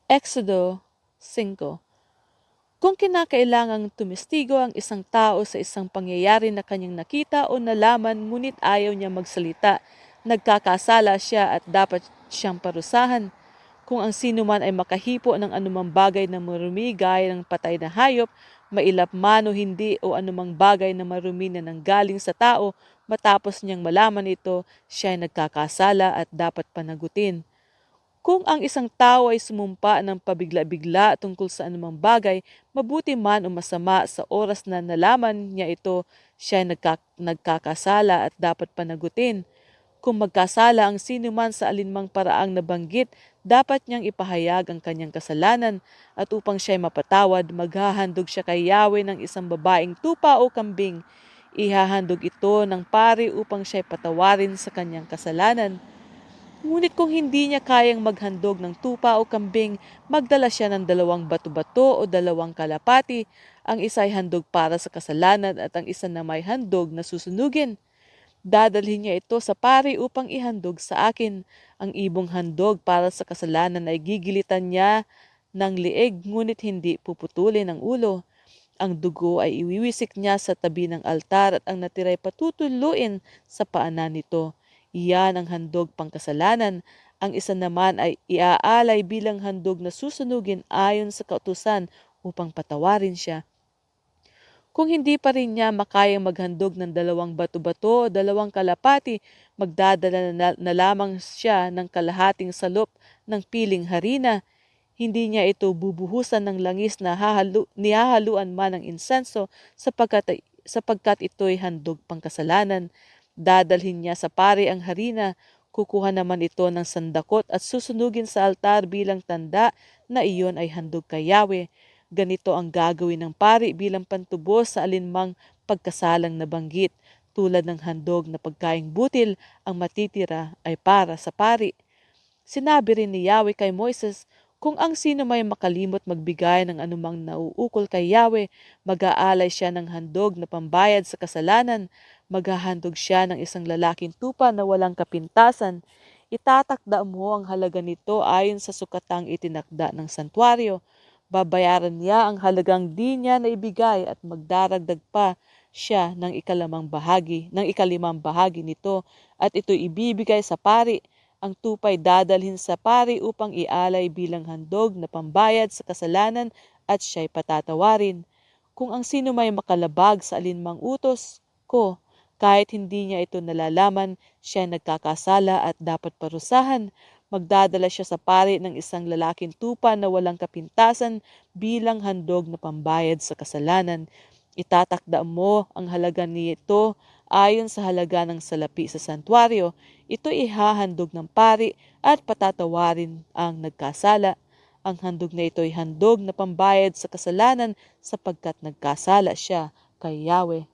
Exodo 5. Kung kinakailangang tumistigo ang isang tao sa isang pangyayari na kanyang nakita o nalaman ngunit ayaw niya magsalita, nagkakasala siya at dapat siyang parusahan. Kung ang sino man ay makahipo ng anumang bagay na marumi gaya ng patay na hayop, mailap man o hindi o anumang bagay na marumi na nanggaling sa tao, matapos niyang malaman ito, siya ay nagkakasala at dapat panagutin. Kung ang isang tao ay sumumpa ng pabigla-bigla tungkol sa anumang bagay, mabuti man o masama sa oras na nalaman niya ito, siya ay nagkakasala at dapat panagutin. Kung magkasala ang sino man sa alinmang paraang nabanggit, dapat niyang ipahayag ang kanyang kasalanan at upang siya ay mapatawad, maghahandog siya kay Yahweh ng isang babaeng tupa o kambing. Ihahandog ito ng pari upang siya ay patawarin sa kanyang kasalanan. Ngunit kung hindi niya kayang maghandog ng tupa o kambing, magdala siya ng 2 bato-bato o 2 kalapati. Ang isa ay handog para sa kasalanan at ang isa na may handog na susunugin. Dadalhin niya ito sa pari upang ihandog sa akin. Ang ibong handog para sa kasalanan ay gigilitan niya ng lieg ngunit hindi puputulin ang ulo. Ang dugo ay iwiwisik niya sa tabi ng altar at ang natiray patutuluin sa paanan nito. Iyan ang handog pangkasalanan. Ang isa naman ay iaalay bilang handog na susunugin ayon sa kautusan upang patawarin siya. Kung hindi pa rin niya makayang maghandog ng 2 bato-bato o 2 kalapati, magdadala na lamang siya ng kalahating salop ng piling harina. Hindi niya ito bubuhusan ng langis na nihahaluan man ng insenso sapagkat ito'y handog pangkasalanan. Dadalhin niya sa pari ang harina, kukuha naman ito ng sandakot at susunugin sa altar bilang tanda na iyon ay handog kay Yahweh. Ganito ang gagawin ng pari bilang pantubos sa alinmang pagkasalang nabanggit. Tulad ng handog na pagkaing butil, ang matitira ay para sa pari. Sinabi rin ni Yahweh kay Moises, kung ang sino may makalimot magbigay ng anumang nauukol kay Yahweh, mag-aalay siya ng handog na pambayad sa kasalanan. Maghahandog siya ng isang lalaking tupa na walang kapintasan. Itatakda mo ang halaga nito ayon sa sukatang itinakda ng santuario. Babayaran niya ang halagang di niya na ibigay at magdaragdag pa siya ng ikalimang bahagi nito at ito ibibigay sa pari. Ang tupay dadalhin sa pari upang ialay bilang handog na pambayad sa kasalanan at siya'y patatawarin. Kung ang sino may makalabag sa alinmang utos ko, kahit hindi niya ito nalalaman, siya nagkakasala at dapat parusahan. Magdadala siya sa pari ng isang lalaking tupa na walang kapintasan bilang handog na pambayad sa kasalanan. Itatakda mo ang halaga nito ayon sa halaga ng salapi sa santuario. Ito ihahandog ng pari at patatawarin ang nagkasala. Ang handog na ito ay handog na pambayad sa kasalanan sapagkat nagkasala siya kay Yahweh.